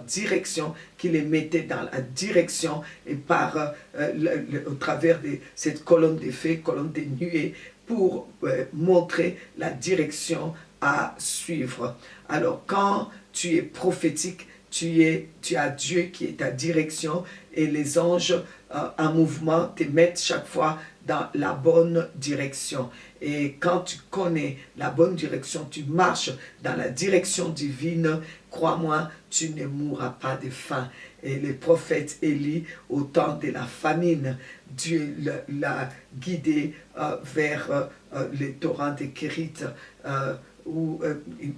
direction, qui les mettait dans la direction et au travers de cette colonne de feu, colonne de nuée, pour montrer la direction à suivre. Alors quand tu es prophétique, tu as Dieu qui est ta direction et les anges en mouvement te mettent chaque fois dans la bonne direction. Et quand tu connais la bonne direction, tu marches dans la direction divine, crois-moi, tu ne mourras pas de faim. Et le prophète Élie, au temps de la famine, Dieu l'a guidé vers les torrents de Kérit, où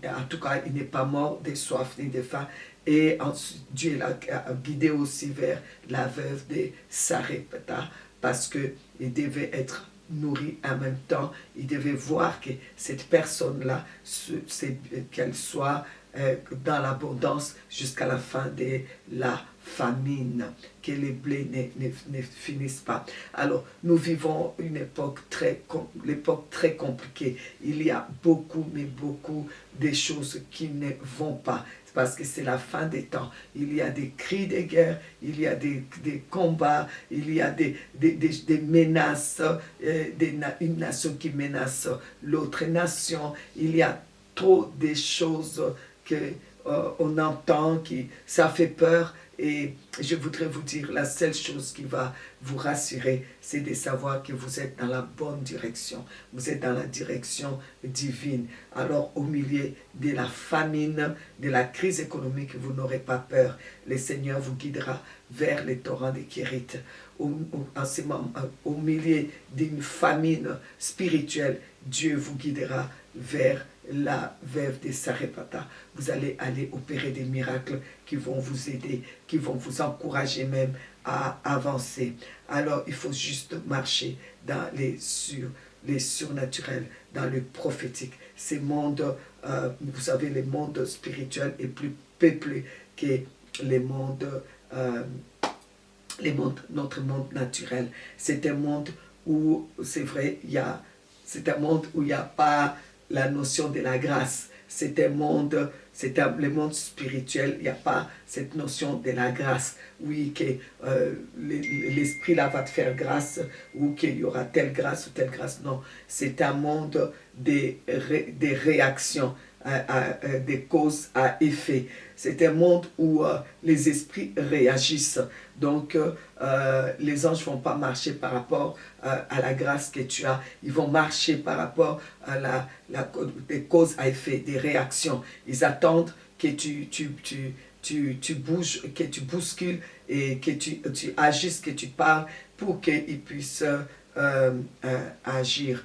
en tout cas il n'est pas mort de soif ni de faim. Et ensuite, Dieu l'a guidé aussi vers la veuve de Sarepta, parce qu'il devait être nourri en même temps. Il devait voir que cette personne-là, qu'elle soit dans l'abondance jusqu'à la fin de la famine, que les blés ne finissent pas. Alors, nous vivons une époque très compliquée. Il y a beaucoup, mais beaucoup de choses qui ne vont pas. Parce que c'est la fin des temps. Il y a des cris de guerre, il y a des combats, il y a des menaces, une nation qui menace l'autre nation. Il y a trop de choses qu'on entend, ça fait peur. Et je voudrais vous dire, la seule chose qui va vous rassurer, c'est de savoir que vous êtes dans la bonne direction. Vous êtes dans la direction divine. Alors, au milieu de la famine, de la crise économique, vous n'aurez pas peur. Le Seigneur vous guidera vers les torrents de Kérit. Au milieu d'une famine spirituelle, Dieu vous guidera vers la veuve de Sarepta. Vous allez aller opérer des miracles qui vont vous aider, qui vont vous encourager même à avancer. Alors, il faut juste marcher dans les surnaturels, dans le prophétique. Ces mondes, vous savez, le monde spirituel est plus peuplé que notre monde naturel. C'est un monde où, c'est vrai, c'est un monde où il n'y a pas la notion de la grâce. Le monde spirituel, il n'y a pas cette notion de la grâce. Oui, que l'esprit là va te faire grâce, ou qu'il y aura telle grâce ou telle grâce. Non, c'est un monde des réactions, des causes à effet. C'est un monde où les esprits réagissent. Donc, les anges ne vont pas marcher par rapport à la grâce que tu as. Ils vont marcher par rapport à des causes à effet, des réactions. Ils attendent que tu bouges, que tu bouscules et que tu agisses, que tu parles pour qu'ils puissent agir.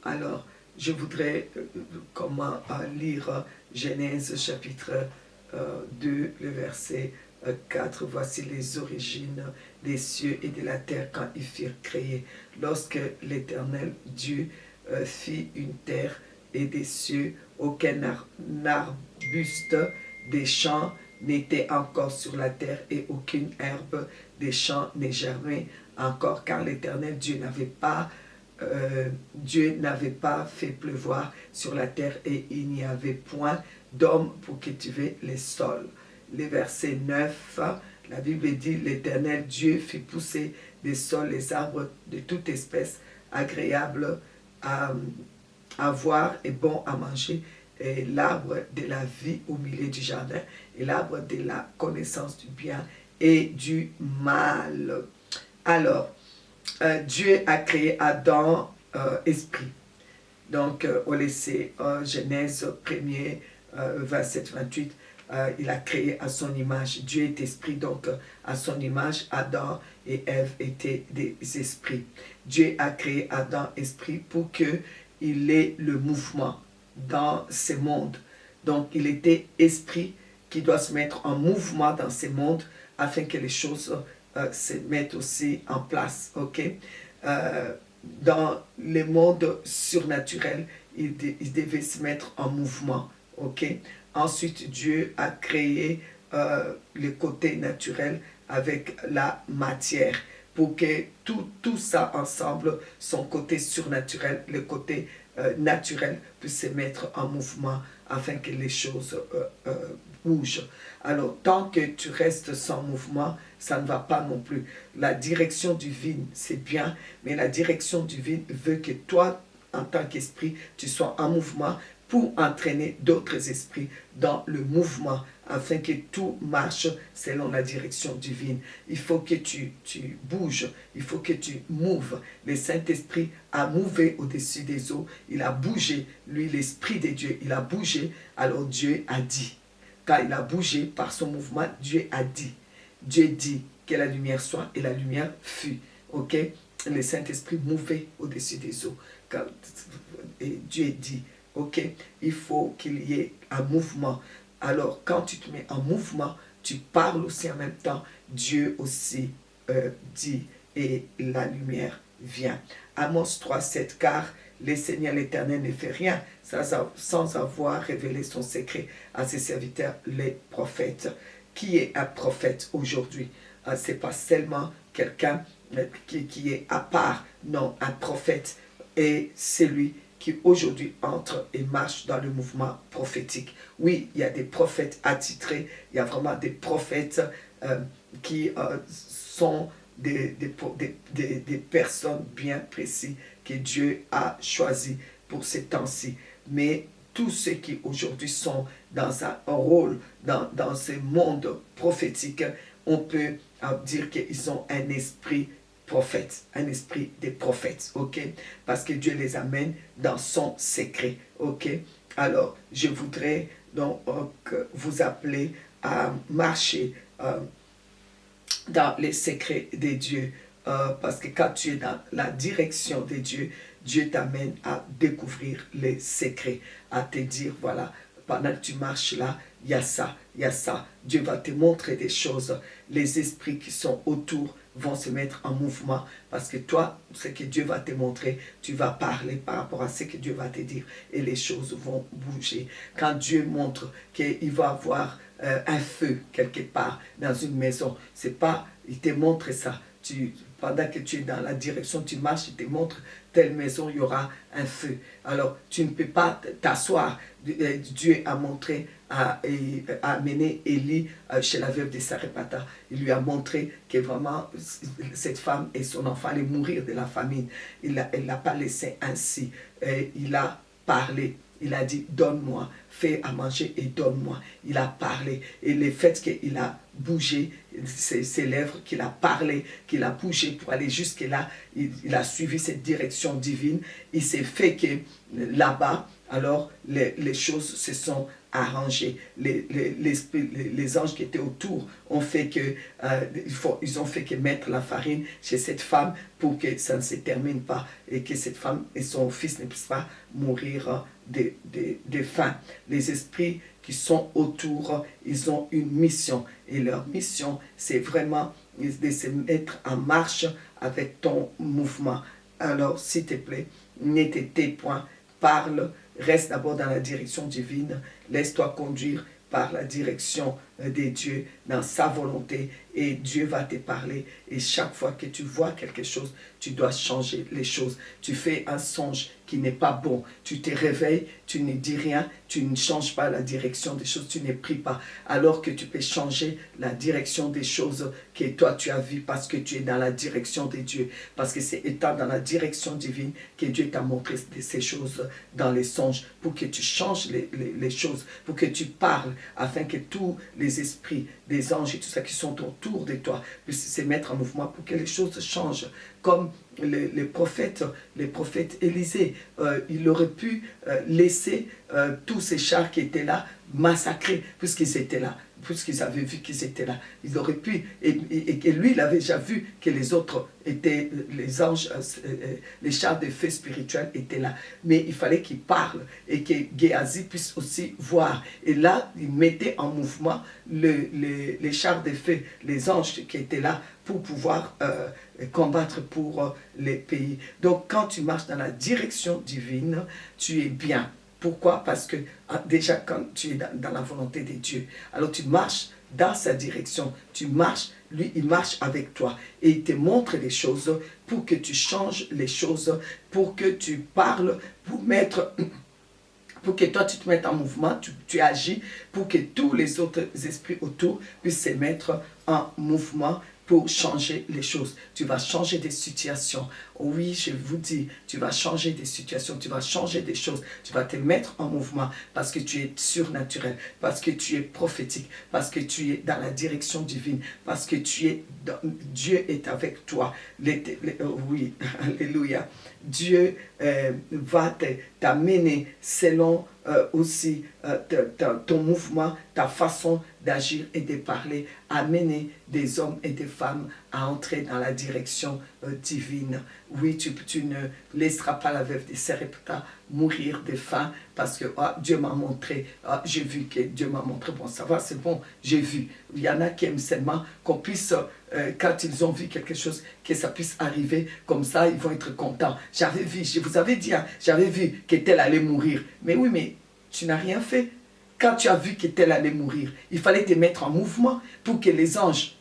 Alors, je voudrais lire Genèse chapitre 2, le verset 4. Voici les origines des cieux et de la terre quand ils furent créés. Lorsque l'Éternel Dieu fit une terre et des cieux, aucun arbuste des champs n'était encore sur la terre et aucune herbe des champs n'est germée encore, car l'Éternel Dieu n'avait pas fait pleuvoir sur la terre et il n'y avait point d'homme pour cultiver les sols. Le verset 9, la Bible dit, l'Éternel Dieu fit pousser des sols les arbres de toute espèce, agréables à voir et bon à manger, et l'arbre de la vie au milieu du jardin, et l'arbre de la connaissance du bien et du mal. Alors, Dieu a créé Adam esprit. Donc, on le sait, Genèse 1er, 27-28, il a créé à son image. Dieu est esprit, donc à son image, Adam et Ève étaient des esprits. Dieu a créé Adam esprit pour qu'il ait le mouvement dans ce monde. Donc, il était esprit qui doit se mettre en mouvement dans ce monde afin que les choses se mettent aussi en place. Okay? Dans le monde surnaturel, il devait se mettre en mouvement. Okay? Ensuite, Dieu a créé le côté naturel avec la matière pour que tout ça ensemble, son côté surnaturel, le côté naturel, puisse se mettre en mouvement afin que les choses bougent. Alors, tant que tu restes sans mouvement, ça ne va pas non plus. La direction divine, c'est bien, mais la direction divine veut que toi, en tant qu'esprit, tu sois en mouvement pour entraîner d'autres esprits dans le mouvement, afin que tout marche selon la direction divine. Il faut que tu bouges, il faut que tu mouves. Le Saint-Esprit a mouvé au-dessus des eaux, il a bougé, lui, l'Esprit de Dieu, il a bougé, alors Dieu a dit. Quand il a bougé par son mouvement, Dieu a dit. Dieu dit que la lumière soit et la lumière fut. Ok? Le Saint-Esprit mouvait au-dessus des eaux. Et Dieu dit, ok, il faut qu'il y ait un mouvement. Alors, quand tu te mets en mouvement, tu parles aussi en même temps. Dieu aussi dit et la lumière vient. Amos 3, 7, car le Seigneur l'Éternel ne fait rien sans avoir révélé son secret à ses serviteurs, les prophètes. Qui est un prophète aujourd'hui? Ce n'est pas seulement quelqu'un qui est à part. Non, un prophète est celui qui aujourd'hui entre et marche dans le mouvement prophétique. Oui, il y a des prophètes attitrés, il y a vraiment des prophètes qui sont des personnes bien précises que Dieu a choisies pour ces temps-ci. Mais tous ceux qui aujourd'hui sont dans un rôle, dans ce monde prophétique, on peut dire qu'ils ont un esprit prophète, un esprit des prophètes, ok? Parce que Dieu les amène dans son secret, ok? Alors, je voudrais donc vous appeler à marcher dans les secrets de Dieu, parce que quand tu es dans la direction de Dieu, Dieu t'amène à découvrir les secrets, à te dire, voilà, pendant que tu marches là, il y a ça, il y a ça. Dieu va te montrer des choses. Les esprits qui sont autour vont se mettre en mouvement parce que toi, ce que Dieu va te montrer, tu vas parler par rapport à ce que Dieu va te dire et les choses vont bouger. Quand Dieu montre qu'il va avoir un feu quelque part dans une maison, c'est pas, il te montre ça. Pendant que tu es dans la direction, tu marches, il te montre telle maison, il y aura un feu. Alors, tu ne peux pas t'asseoir. Dieu a montré, a amené Élie chez la veuve de Sarepata. Il lui a montré que vraiment, cette femme et son enfant allaient mourir de la famine. Elle ne l'a pas laissé ainsi. Il a parlé. Il a dit, donne-moi, fais à manger et donne-moi. Il a parlé. Et le fait qu'il a bougé, ses lèvres, qu'il a parlé, qu'il a bougé pour aller jusque là, il a suivi cette direction divine. Il s'est fait que là-bas, alors les choses se sont arrangées. Les anges qui étaient autour ont fait que, ils ont fait que mettre la farine chez cette femme pour que ça ne se termine pas et que cette femme et son fils ne puissent pas mourir de faim. Les esprits qui sont autour, ils ont une mission. Et leur mission, c'est vraiment de se mettre en marche avec ton mouvement. Alors, s'il te plaît, ne te tais point, parle, reste d'abord dans la direction divine, laisse-toi conduire par la direction de Dieu dans sa volonté et Dieu va te parler et chaque fois que tu vois quelque chose, tu dois changer les choses. Tu fais un songe qui n'est pas bon, tu te réveilles, tu ne dis rien, tu ne changes pas la direction des choses, tu ne pries pas, alors que tu peux changer la direction des choses que toi tu as vues parce que tu es dans la direction de Dieu, parce que c'est étant dans la direction divine que Dieu t'a montré ces choses dans les songes pour que tu changes les choses, pour que tu parles afin que tous les esprits des anges et tout ça qui sont autour de toi puissent se mettre en mouvement pour que les choses changent. Comme les prophètes Élisée, il aurait pu laisser tous ces chars qui étaient là massacrer puisqu'ils étaient là, puisqu'ils avaient vu qu'ils étaient là. Ils auraient pu, et lui, il avait déjà vu que les autres étaient, les anges, les chars de feu spirituels étaient là. Mais il fallait qu'il parle et que Géasi puisse aussi voir. Et là, il mettait en mouvement les chars de feu, les anges qui étaient là pour pouvoir combattre pour les pays. Donc, quand tu marches dans la direction divine, tu es bien. Pourquoi? Parce que déjà quand tu es dans la volonté de Dieu, alors tu marches dans sa direction, tu marches, lui il marche avec toi et il te montre les choses pour que tu changes les choses, pour que tu parles, pour mettre pour que toi tu te mettes en mouvement, tu agis pour que tous les autres esprits autour puissent se mettre en mouvement pour changer les choses. Tu vas changer des situations. Oui, je vous dis, tu vas changer des situations, tu vas changer des choses, tu vas te mettre en mouvement parce que tu es surnaturel, parce que tu es prophétique, parce que tu es dans la direction divine, parce que Dieu est avec toi. Oui, alléluia. Dieu va t'amener selon aussi ton mouvement, ta façon d'agir et de parler, amener des hommes et des femmes à entrer dans la direction divine. Oui, tu ne laisseras pas la veuve de Sarepta mourir de faim parce que Dieu m'a montré, j'ai vu que Dieu m'a montré, bon ça va, c'est bon, j'ai vu. Il y en a qui aiment seulement qu'on puisse, quand ils ont vu quelque chose, que ça puisse arriver, comme ça ils vont être contents. J'avais vu, je vous avais dit, hein, j'avais vu que tel allait mourir. Mais oui, mais tu n'as rien fait. Quand tu as vu que tel allait mourir, il fallait te mettre en mouvement pour que les anges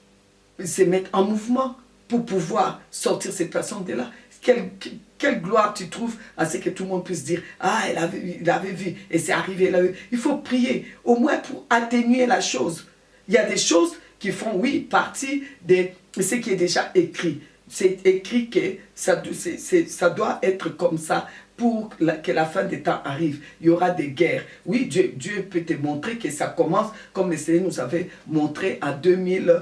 se mettent en mouvement pour pouvoir sortir cette personne de là. Quelle gloire tu trouves à ce que tout le monde puisse dire « Ah, il avait vu et c'est arrivé. » Il faut prier au moins pour atténuer la chose. Il y a des choses qui font, oui, partie de ce qui est déjà écrit. C'est écrit que ça doit être comme ça pour que la fin des temps arrive. Il y aura des guerres. Oui, Dieu peut te montrer que ça commence comme le Seigneur nous avait montré en 2000,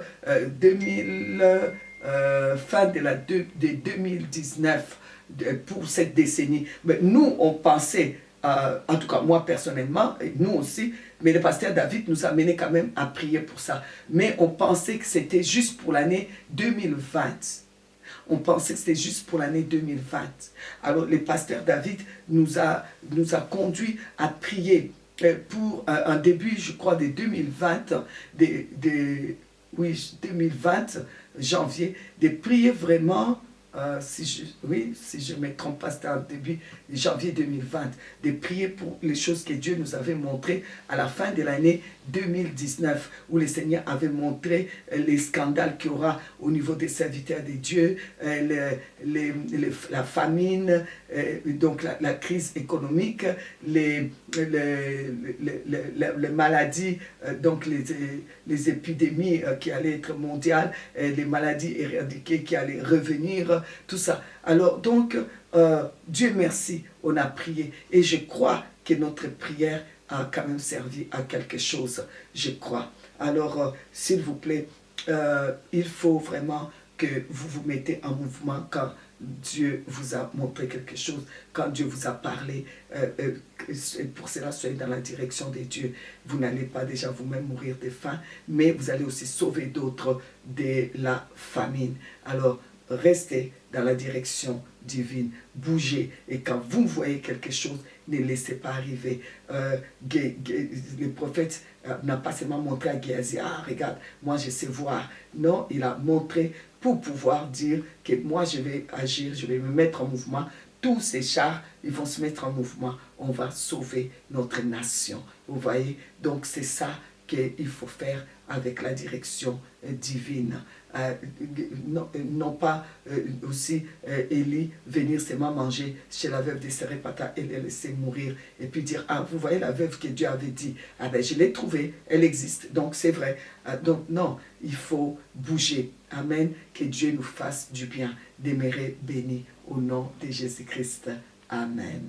fin de 2019 pour cette décennie. Mais nous, on pensait, en tout cas moi personnellement, et nous aussi, mais le pasteur David nous a mené quand même à prier pour ça. Mais on pensait que c'était juste pour l'année 2020. On pensait que c'était juste pour l'année 2020. Alors le pasteur David nous a conduit à prier pour un début, je crois, de 2020, oui, 2020, janvier, de prier vraiment, si je ne me trompe pas, c'était en début janvier 2020, de prier pour les choses que Dieu nous avait montrées à la fin de l'année 2019, où le Seigneur avait montré les scandales qu'il y aura au niveau des serviteurs de Dieu, la famine, donc la crise économique, les maladies, donc les épidémies qui allaient être mondiales, les maladies éradiquées qui allaient revenir, tout ça. Alors donc, Dieu merci, on a prié et je crois que notre prière a quand même servi à quelque chose, je crois. Alors, s'il vous plaît, il faut vraiment que vous vous mettez en mouvement quand Dieu vous a montré quelque chose, quand Dieu vous a parlé. Pour cela, soyez dans la direction de Dieu. Vous n'allez pas déjà vous-même mourir de faim, mais vous allez aussi sauver d'autres de la famine. Alors, restez dans la direction divine, bougez, et quand vous voyez quelque chose, ne laissez pas arriver. Le prophète n'a pas seulement montré à Géasi, ah regarde, moi je sais voir. Non, il a montré pour pouvoir dire que moi je vais agir, je vais me mettre en mouvement. Tous ces chars, ils vont se mettre en mouvement. On va sauver notre nation. Vous voyez, donc c'est ça qu'il faut faire avec la direction divine. Non pas aussi Élie venir seulement manger chez la veuve de Sarepta et les laisser mourir et puis dire, ah vous voyez la veuve que Dieu avait dit, ah ben je l'ai trouvée, elle existe, donc c'est vrai. Donc non, il faut bouger. Amen, que Dieu nous fasse du bien, demeurer béni au nom de Jésus-Christ. Amen.